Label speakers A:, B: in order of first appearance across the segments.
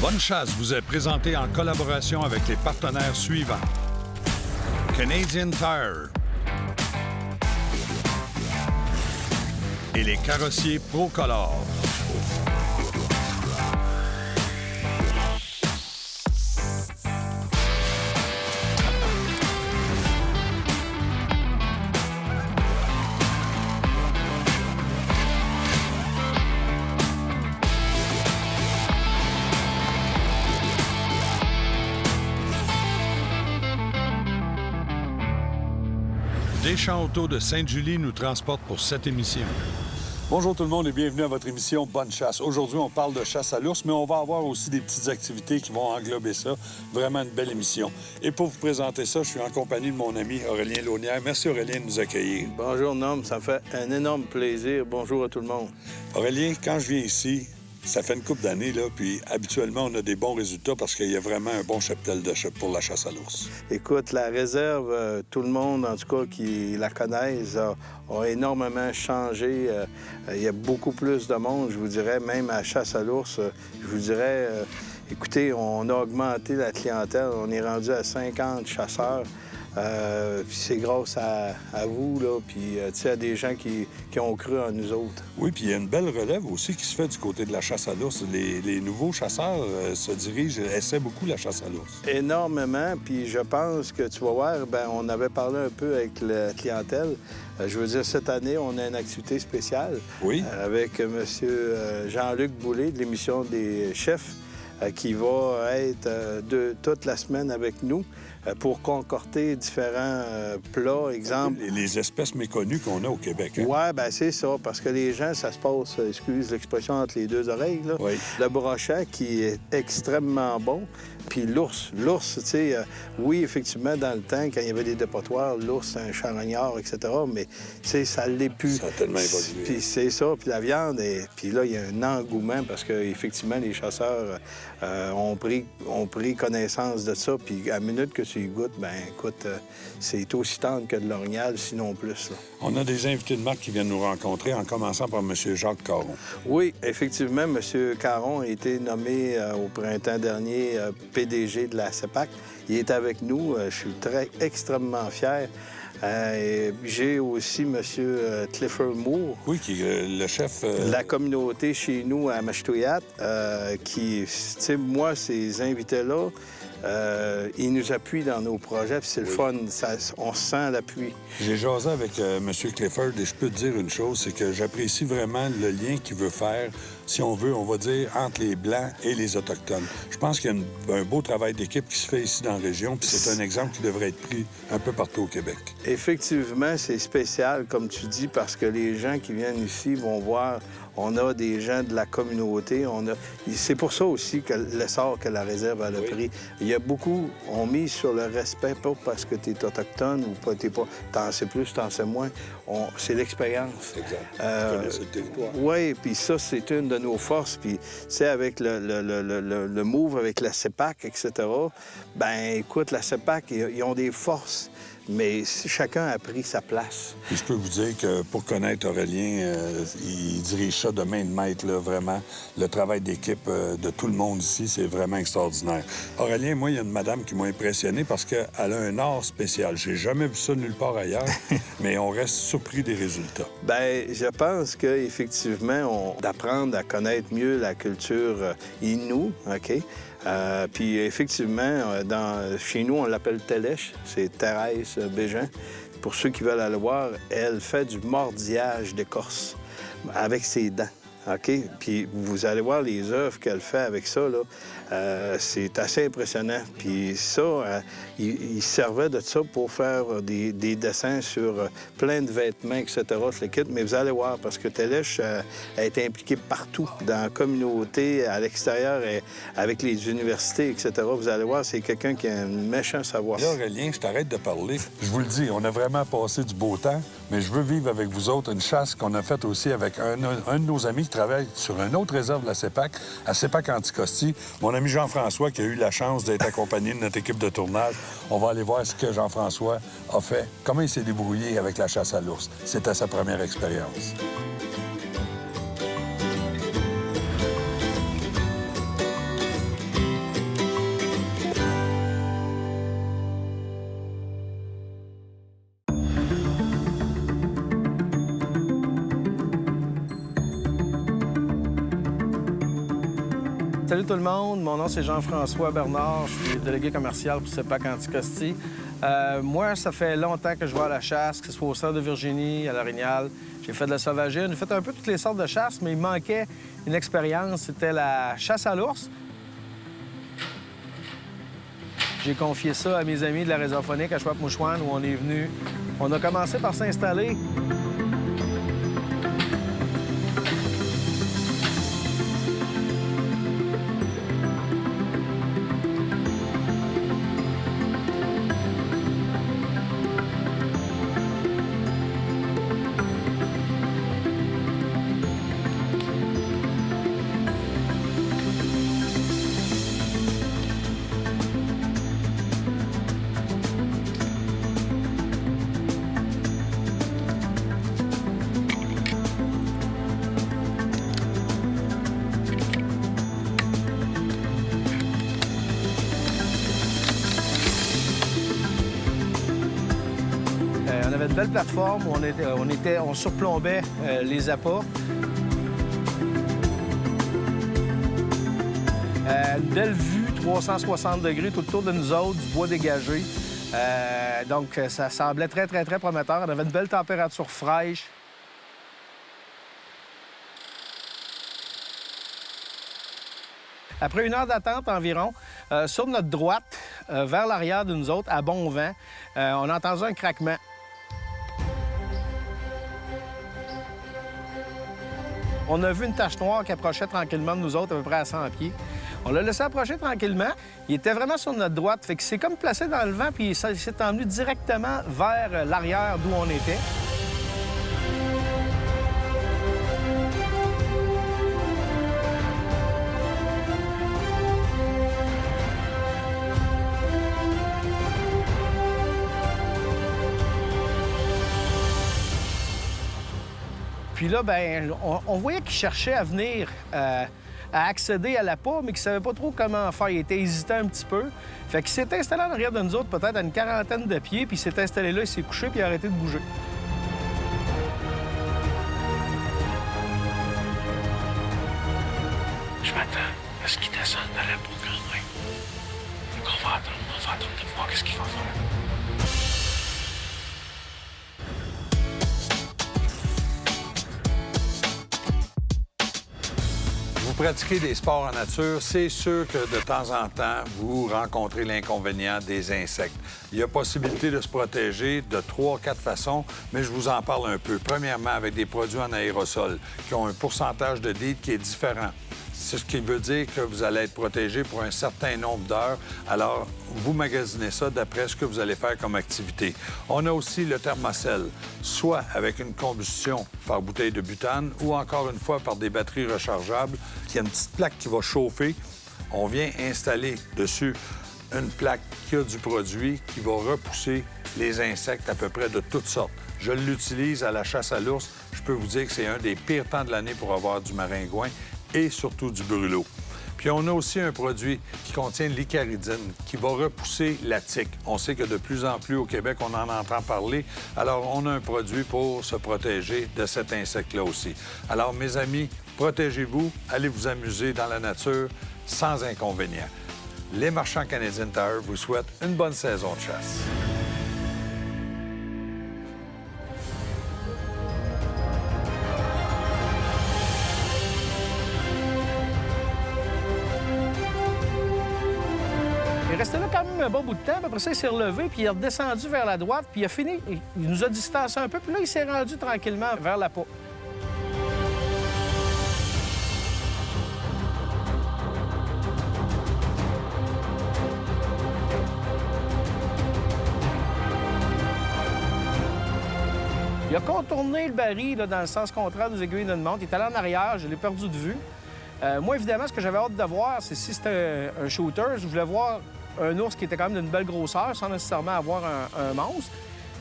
A: Bonne chasse vous est présenté en collaboration avec les partenaires suivants. Canadian Tire et les carrossiers Procolor. Deschamps Auto de Sainte-Julie nous transporte pour cette émission.
B: Bonjour tout le monde et bienvenue à votre émission Bonne chasse. Aujourd'hui, on parle de chasse à l'ours, mais on va avoir aussi des petites activités qui vont englober ça. Vraiment une belle émission. Et pour vous présenter ça, je suis en compagnie de mon ami Aurélien Launière. Merci Aurélien de nous accueillir.
C: Bonjour Norm, ça me fait un énorme plaisir. Bonjour à tout le monde.
B: Aurélien, quand je viens ici, ça fait une couple d'années, là, puis habituellement, on a des bons résultats parce qu'il y a vraiment un bon cheptel pour la chasse à l'ours.
C: Écoute, la réserve, tout le monde, en tout cas, qui la connaissent, a énormément changé. Il y a beaucoup plus de monde, je vous dirais, même à la chasse à l'ours. Je vous dirais, écoutez, on a augmenté la clientèle. On est rendu à 50 chasseurs. Puis c'est grâce à vous, là, puis tu sais, à des gens qui ont cru en nous autres.
B: Oui, puis il y a une belle relève aussi qui se fait du côté de la chasse à l'ours. Les nouveaux chasseurs essaient beaucoup la chasse à l'ours.
C: Énormément, puis je pense que tu vas voir, bien, on avait parlé un peu avec la clientèle. Je veux dire, cette année, on a une activité spéciale.
B: Oui.
C: Avec M. Jean-Luc Boulay de l'émission des chefs, qui va être toute la semaine avec nous pour concocter différents plats, exemple.
B: Les espèces méconnues qu'on a au Québec. Hein?
C: Oui, bien c'est ça, parce que les gens, ça se passe, excuse l'expression, entre les deux oreilles, là.
B: Oui.
C: Le brochet qui est extrêmement bon. Puis l'ours, tu sais, oui, effectivement, dans le temps, quand il y avait des dépotoirs, l'ours, c'est un charognard, etc., mais, tu sais, ça l'est plus.
B: Ça a tellement évolué.
C: Puis c'est ça, puis la viande, puis là, il y a un engouement parce qu'effectivement, les chasseurs ont pris connaissance de ça, puis à la minute que tu y goûtes, bien, écoute, c'est aussi tendre que de l'orignal, sinon plus, là.
B: On a des invités de marque qui viennent nous rencontrer, en commençant par M. Jacques Caron.
C: Oui, effectivement, M. Caron a été nommé au printemps dernier PDG de la CEPAC. Il est avec nous. Je suis extrêmement fier. J'ai aussi M. Clifford Moore.
B: Oui, qui est le chef...
C: La communauté chez nous à Machtouyat, qui, tu sais, moi, ces invités-là, ils nous appuient dans nos projets, puis c'est le fun. On sent l'appui.
B: J'ai jasé avec M. Clifford et je peux te dire une chose, c'est que j'apprécie vraiment le lien qu'il veut faire, si on veut, on va dire, entre les Blancs et les Autochtones. Je pense qu'il y a un beau travail d'équipe qui se fait ici dans la région, puis c'est un exemple qui devrait être pris un peu partout au Québec.
C: Effectivement, c'est spécial, comme tu dis, parce que les gens qui viennent ici vont voir, on a des gens de la communauté, c'est pour ça aussi que l'essor que la réserve a pris. Il y a beaucoup, on mise sur le respect, pas parce que tu es autochtone ou pas, t'en sais plus, t'en sais moins. C'est l'expérience.
B: Exact. Tu connais ce territoire.
C: Oui, puis ça, c'est une de nos forces. Puis, tu sais, avec le move avec la CEPAC, etc., ben écoute, la CEPAC, ils ont des forces. Mais chacun a pris sa place.
B: Et je peux vous dire que pour connaître Aurélien, il dirige ça de main de maître, là, vraiment. Le travail d'équipe de tout le monde ici, c'est vraiment extraordinaire. Aurélien, moi, il y a une madame qui m'a impressionné parce qu'elle a un art spécial. J'ai jamais vu ça nulle part ailleurs, mais on reste surpris des résultats.
C: Bien, je pense qu'effectivement, d'apprendre à connaître mieux la culture Innu, OK? Puis effectivement, chez nous, on l'appelle Télèche. C'est Thérèse Bégin. Pour ceux qui veulent aller voir, elle fait du mordillage d'écorce avec ses dents. OK? Puis vous allez voir les œuvres qu'elle fait avec ça, là. C'est assez impressionnant. Puis ça, il servait de ça pour faire des dessins sur plein de vêtements, etc., je le quitte. Mais vous allez voir, parce que Télèche a été impliqué partout, dans la communauté, à l'extérieur, et avec les universités, etc. Vous allez voir, c'est quelqu'un qui a un méchant savoir.
B: Là, Aurélien, je t'arrête de parler. Je vous le dis, on a vraiment passé du beau temps, mais je veux vivre avec vous autres une chasse qu'on a faite aussi avec un de nos amis qui travaille sur une autre réserve de la CEPAC, à CEPAC-Anticosti. Mon ami Jean-François, qui a eu la chance d'être accompagné de notre équipe de tournage. On va aller voir ce que Jean-François a fait, comment il s'est débrouillé avec la chasse à l'ours. C'était sa première expérience.
D: Salut tout le monde, mon nom c'est Jean-François Bernard, je suis délégué commercial pour CEPAC Anticosti. Moi, ça fait longtemps que je vais à la chasse, que ce soit au centre de Virginie, à l'Orignal. J'ai fait de la sauvagine, j'ai fait un peu toutes les sortes de chasses, mais il manquait une expérience, c'était la chasse à l'ours. J'ai confié ça à mes amis de la réserve faunique à Chouape-Mouchouane, où on est venu. On a commencé par s'installer. On avait une belle plateforme où on surplombait les appâts. Une belle vue, 360 degrés tout autour de nous autres, du bois dégagé. Donc, ça semblait très, très, très prometteur. On avait une belle température fraîche. Après 1 heure d'attente environ, sur notre droite, vers l'arrière de nous autres, à bon vent, on a entendu un craquement. On a vu une tache noire qui approchait tranquillement de nous autres, à peu près à 100 pieds. On l'a laissé approcher tranquillement. Il était vraiment sur notre droite, fait que c'est comme placé dans le vent, puis il s'est emmené directement vers l'arrière d'où on était. Puis là, ben, on voyait qu'il cherchait à venir à accéder à l'appât, mais qu'il ne savait pas trop comment faire. Il était hésitant un petit peu. Fait qu'il s'est installé en arrière de nous autres, peut-être à une quarantaine de pieds, puis il s'est installé là, il s'est couché, puis il a arrêté de bouger.
E: Je m'attends à ce qu'il descende dans la boue quand même. Donc on va attendre de voir qu'est-ce qu'il va faire.
A: Vous pratiquez des sports en nature, c'est sûr que de temps en temps, vous rencontrez l'inconvénient des insectes. Il y a possibilité de se protéger de 3-4 façons, mais je vous en parle un peu. Premièrement, avec des produits en aérosol qui ont un pourcentage de DEET qui est différent. C'est ce qui veut dire que vous allez être protégé pour un certain nombre d'heures. Alors, vous magasinez ça d'après ce que vous allez faire comme activité. On a aussi le thermocell, soit avec une combustion par bouteille de butane ou encore une fois par des batteries rechargeables. Il y a une petite plaque qui va chauffer. On vient installer dessus une plaque qui a du produit qui va repousser les insectes à peu près de toutes sortes. Je l'utilise à la chasse à l'ours. Je peux vous dire que c'est un des pires temps de l'année pour avoir du maringouin et surtout du brûlot. Puis on a aussi un produit qui contient l'icaridine, qui va repousser la tique. On sait que de plus en plus au Québec, on en entend parler. Alors, on a un produit pour se protéger de cet insecte-là aussi. Alors, mes amis, protégez-vous, allez vous amuser dans la nature sans inconvénient. Les marchands Canadian Tire vous souhaitent une bonne saison de chasse.
D: Il restait là quand même un bon bout de temps. Puis après ça, il s'est relevé, puis il est redescendu vers la droite, puis il a fini. Il nous a distancé un peu, puis là, il s'est rendu tranquillement vers l'appât. Il a contourné le baril là, dans le sens contraire des aiguilles d'une montre. Il est allé en arrière, je l'ai perdu de vue. Moi, évidemment, ce que j'avais hâte de voir, c'est si c'était un shooter, je voulais voir un ours qui était quand même d'une belle grosseur, sans nécessairement avoir un monstre.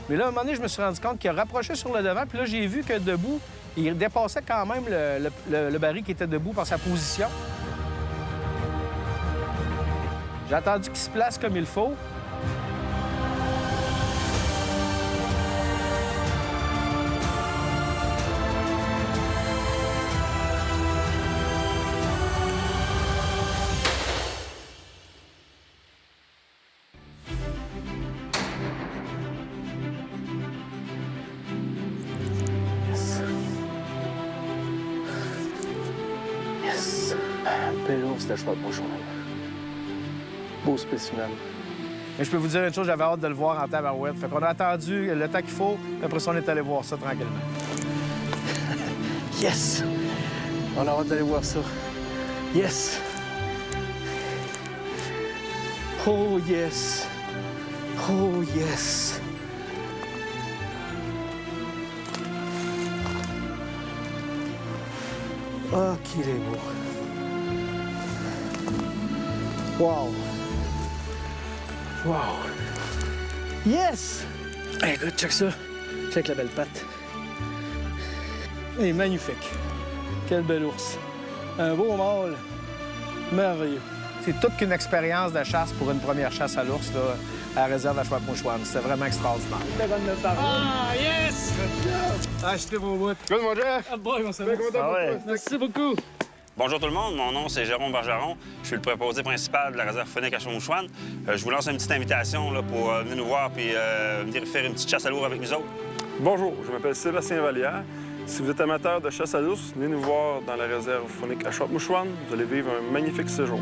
D: Mais là, à un moment donné, je me suis rendu compte qu'il a rapproché sur le devant, puis là, j'ai vu que debout, il dépassait quand même le baril qui était debout par sa position. J'ai attendu qu'il se place comme il faut. Yes! Bel ours de Chouette-Mouchouane. Beau spécimen. Mais je peux vous dire une chose, j'avais hâte de le voir en tabarouette. Fait qu'on a attendu le temps qu'il faut, puis après ça, on est allé voir ça tranquillement. Yes! On a hâte d'aller voir ça. Yes! Oh yes! Oh yes! Ah, qu'il est beau! Wow! Wow! Yes! Hey, écoute, check ça. Check la belle patte. Il est magnifique. Quel bel ours. Un beau mâle. Merveilleux. C'est toute qu'une expérience de chasse pour une première chasse à l'ours, là, à la réserve à Chouette-Mouchouane. C'était vraiment extraordinaire. Ah, yes! Ah, je suis mon bout.
F: Good, mon Jeff.
D: Ah, boy, on s'est Merci beaucoup.
G: Bonjour tout le monde, mon nom c'est Jérôme Bergeron. Je suis le préposé principal de la réserve faunique à Chouette-Mouchouane. Je vous lance une petite invitation là, pour venir nous voir et venir faire une petite chasse à l'ours avec nous autres.
F: Bonjour, je m'appelle Sébastien Vallière. Si vous êtes amateur de chasse à l'ours, venez nous voir dans la réserve faunique à Chouette-Mouchouane. Vous allez vivre un magnifique séjour.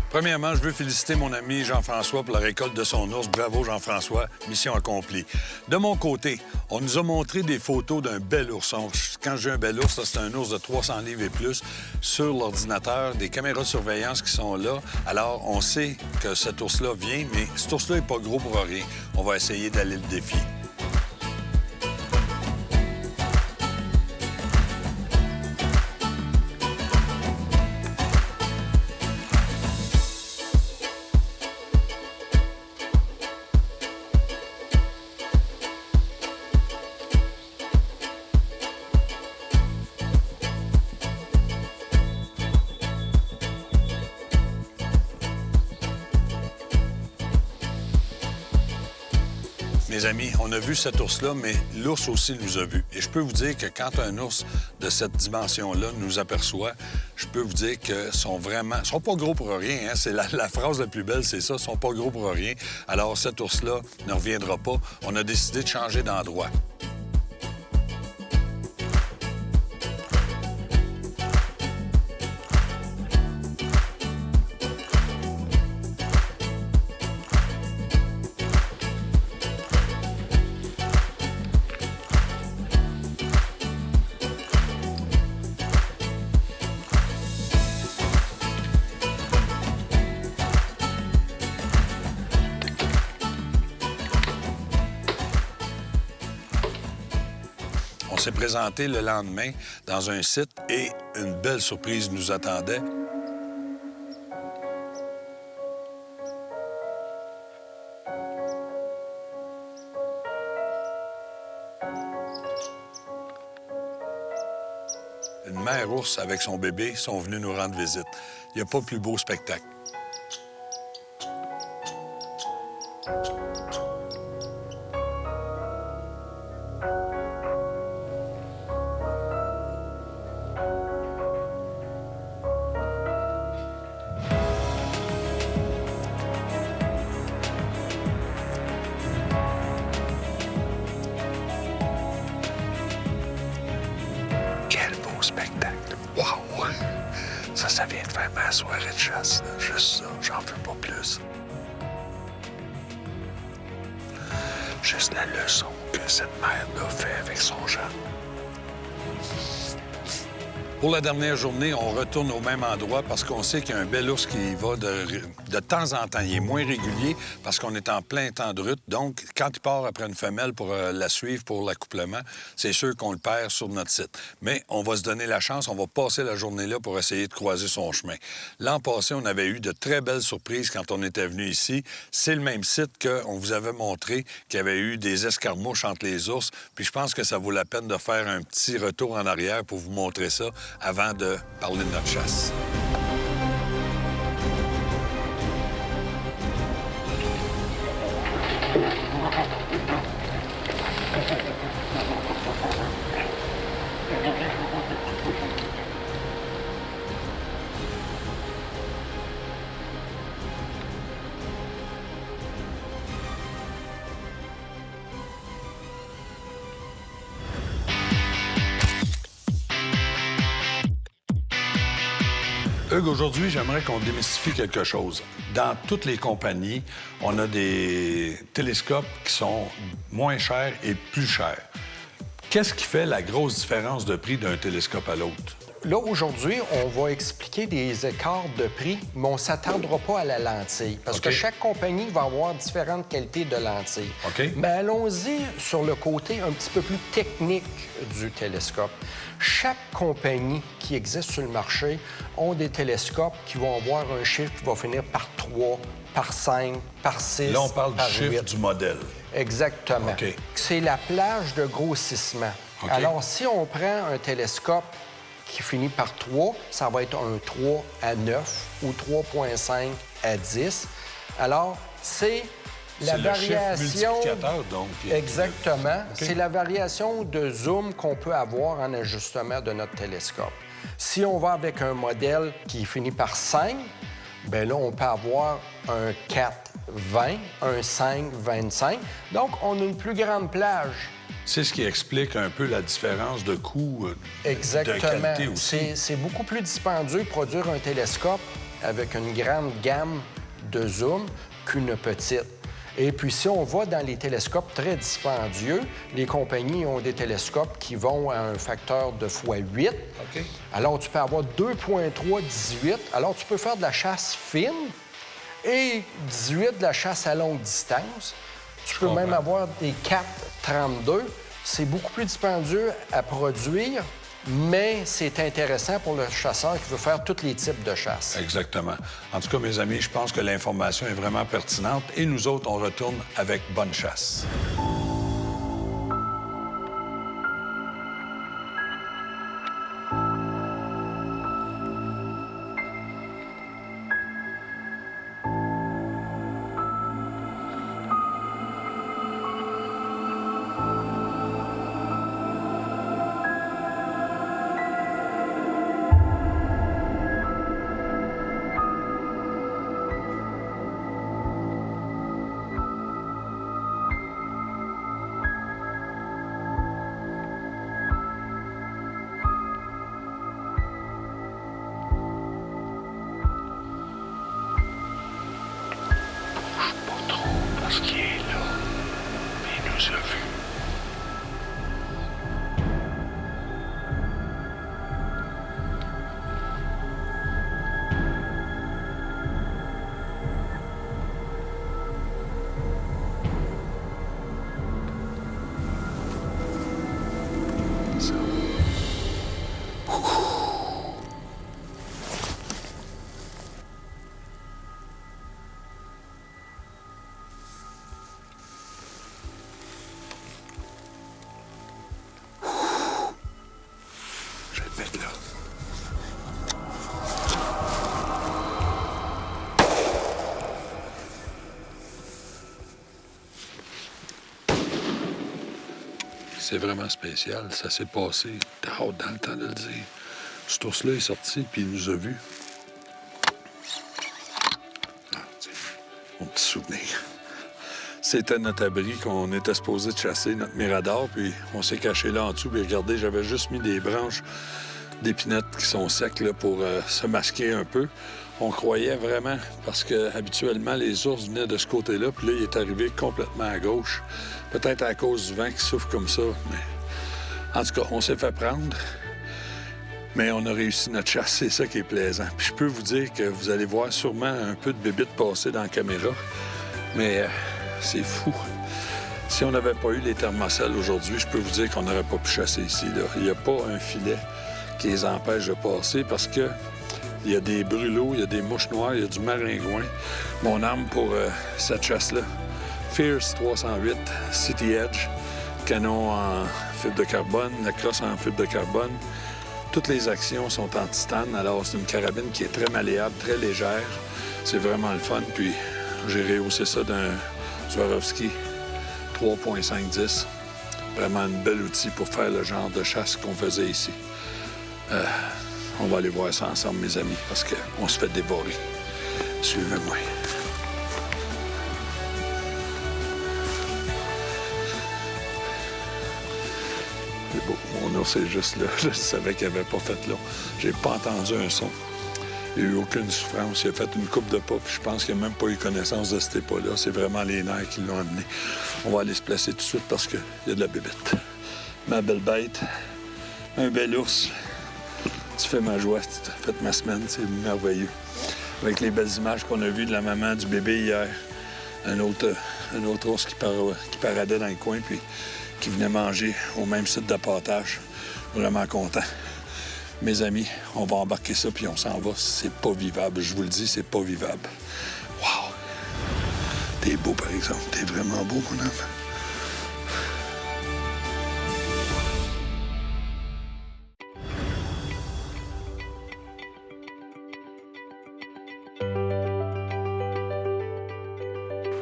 B: Premièrement, je veux féliciter mon ami Jean-François pour la récolte de son ours. Bravo, Jean-François. Mission accomplie. De mon côté, on nous a montré des photos d'un bel ourson. Quand j'ai un bel ours, ça, c'est un ours de 300 livres et plus sur l'ordinateur, des caméras de surveillance qui sont là. Alors, on sait que cet ours-là vient, mais cet ours-là n'est pas gros pour rien. On va essayer d'aller le défier. Mes amis, on a vu cet ours-là, mais l'ours aussi nous a vus. Et je peux vous dire que quand un ours de cette dimension-là nous aperçoit, je peux vous dire qu'ils sont pas gros pour rien. Hein? C'est la phrase la plus belle, c'est ça, ils sont pas gros pour rien. Alors cet ours-là ne reviendra pas. On a décidé de changer d'endroit. On s'est présenté le lendemain dans un site et une belle surprise nous attendait. Une mère ours avec son bébé sont venus nous rendre visite. Il n'y a pas plus beau spectacle. Quel beau spectacle! Wow! Ça vient de faire ma soirée de chasse. Là. Juste ça, j'en veux pas plus. Juste la leçon que cette mère-là fait avec son jeune. Pour la dernière journée, on retourne au même endroit parce qu'on sait qu'il y a un bel ours qui y va de temps en temps. Il est moins régulier parce qu'on est en plein temps de rut. Donc, quand il part après une femelle pour la suivre pour l'accouplement, c'est sûr qu'on le perd sur notre site. Mais on va se donner la chance, on va passer la journée là pour essayer de croiser son chemin. L'an passé, on avait eu de très belles surprises quand on était venu ici. C'est le même site qu'on vous avait montré qu'il y avait eu des escarmouches entre les ours. Puis je pense que ça vaut la peine de faire un petit retour en arrière pour vous montrer ça avant de parler de notre chasse.
A: Hugues, aujourd'hui, j'aimerais qu'on démystifie quelque chose. Dans toutes les compagnies, on a des télescopes qui sont moins chers et plus chers. Qu'est-ce qui fait la grosse différence de prix d'un télescope à l'autre?
H: Là, aujourd'hui, on va expliquer des écarts de prix, mais on ne s'attardera pas à la lentille, parce que chaque compagnie va avoir différentes qualités de lentilles. Mais allons-y sur le côté un petit peu plus technique du télescope. Chaque compagnie qui existe sur le marché ont des télescopes qui vont avoir un chiffre qui va finir par 3, par 5, par 6,
A: Là, on parle
H: par
A: du chiffre
H: 8.
A: du modèle.
H: Exactement.
A: OK.
H: C'est la plage de grossissement.
A: OK.
H: Alors, si on prend un télescope qui finit par 3, ça va être un 3 à 9 ou 3,5 à 10. Alors, c'est la
A: C'est le chiffre
H: variation...
A: multiplicateur, donc.
H: Exactement.
A: OK.
H: C'est la variation de zoom qu'on peut avoir en ajustement de notre télescope. Si on va avec un modèle qui finit par 5, bien là, on peut avoir un 4-20, un 5-25. Donc, on a une plus grande plage.
A: C'est ce qui explique un peu la différence de coût,
H: Exactement.
A: de qualité aussi.
H: C'est beaucoup plus dispendieux de produire un télescope avec une grande gamme de zoom qu'une petite. Et puis, si on va dans les télescopes très dispendieux, les compagnies ont des télescopes qui vont à un facteur de x8.
A: OK.
H: Alors, tu peux avoir 2,3, 18. Alors, tu peux faire de la chasse fine et 18 de la chasse à longue distance. Tu peux même avoir des 4,32. C'est beaucoup plus dispendieux à produire, mais c'est intéressant pour le chasseur qui veut faire tous les types de chasse.
A: Exactement. En tout cas, mes amis, je pense que l'information est vraiment pertinente et nous autres, on retourne avec bonne chasse.
E: Pas trop, parce qu'il est là. Mais il nous a vus. Je vais le mettre là.
A: C'est vraiment spécial. Ça s'est passé tard dans le temps de le dire. Cet ours-là est sorti, puis il nous a vus. Ah, tiens, mon petit souvenir. C'était notre abri qu'on était supposé de chasser, notre mirador, puis on s'est caché là en dessous. Puis regardez, j'avais juste mis des branches d'épinettes qui sont secs là, pour se masquer un peu. On croyait vraiment, parce que habituellement les ours venaient de ce côté-là, puis là, il est arrivé complètement à gauche. Peut-être à cause du vent qui souffle comme ça, mais en tout cas, on s'est fait prendre. Mais on a réussi notre chasse, c'est ça qui est plaisant. Puis je peux vous dire que vous allez voir sûrement un peu de bébites passer dans la caméra, mais c'est fou. Si on n'avait pas eu les thermocelles aujourd'hui, je peux vous dire qu'on n'aurait pas pu chasser ici, là. Il n'y a pas un filet qui les empêche de passer parce que il y a des brûlots, il y a des mouches noires, il y a du maringouin. Mon arme pour cette chasse-là, Fierce 308 City Edge, canon en fibre de carbone, la crosse en fibre de carbone. Toutes les actions sont en titane, alors c'est une carabine qui est très malléable, très légère. C'est vraiment le fun. Puis j'ai rehaussé ça d'un Swarovski 3.510. Vraiment un bel outil pour faire le genre de chasse qu'on faisait ici. On va aller voir ça ensemble, mes amis, parce qu'on se fait dévorer. Suivez-moi. C'est beau. Mon ours est juste là. Je savais qu'il n'avait pas fait long. J'ai pas entendu un son.
B: Il n'y a eu aucune souffrance. Il a fait une coupe de pas, puis je pense qu'il n'a même pas eu connaissance de cet état-là. C'est vraiment les nerfs qui l'ont amené. On va aller se placer tout de suite parce qu'il y a de la bébête. Ma belle bête, un bel ours. Tu fais ma joie, tu as fait ma semaine, c'est merveilleux. Avec les belles images qu'on a vues de la maman du bébé hier. Un autre ours qui paradait dans le coin, puis qui venait manger au même site d'appartage. Vraiment content. Mes amis, on va embarquer ça, puis on s'en va. C'est pas vivable. Je vous le dis, c'est pas vivable. Wow! T'es beau, par exemple. T'es vraiment beau, mon homme.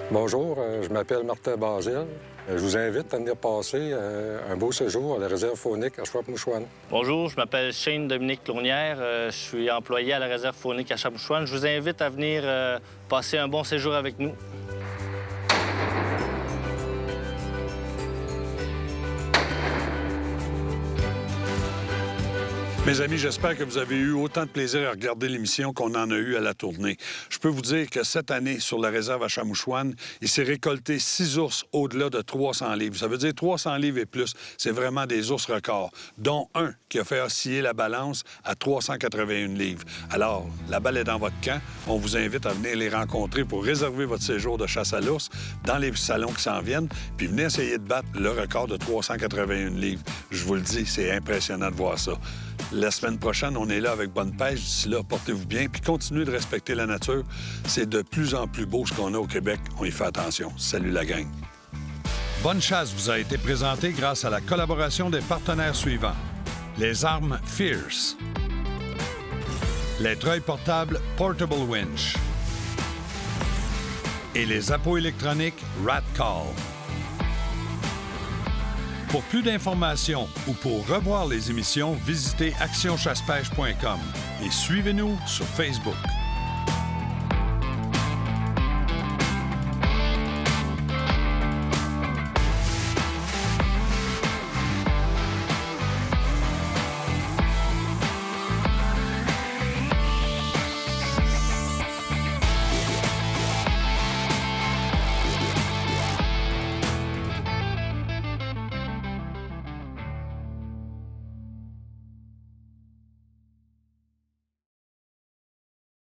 I: Bonjour, je m'appelle Martin Basile. Je vous invite à venir passer un beau séjour à la réserve faunique à Chouap-Mouchouane.
J: Bonjour, je m'appelle Shane Dominique Launière. Je suis employé à la réserve faunique à Chouap-Mouchouane. Je vous invite à venir passer un bon séjour avec nous.
A: Mes amis, j'espère que vous avez eu autant de plaisir à regarder l'émission qu'on en a eu à la tournée. Je peux vous dire que cette année, sur la réserve à Chamouchouane, il s'est récolté 6 ours au-delà de 300 livres. Ça veut dire 300 livres et plus. C'est vraiment des ours records, dont un qui a fait osciller la balance à 381 livres. Alors, la balle est dans votre camp. On vous invite à venir les rencontrer pour réserver votre séjour de chasse à l'ours dans les salons qui s'en viennent, puis venez essayer de battre le record de 381 livres. Je vous le dis, c'est impressionnant de voir ça. La semaine prochaine, on est là avec Bonne Pêche. D'ici là, portez-vous bien, puis continuez de respecter la nature. C'est de plus en plus beau ce qu'on a au Québec. On y fait attention. Salut la gang. Bonne Chasse vous a été présenté grâce à la collaboration des partenaires suivants. Les armes Fierce. Les treuils portables Portable Winch. Et les appos électroniques Rat Call. Pour plus d'informations ou pour revoir les émissions, visitez actionchassepêche.com et suivez-nous sur Facebook.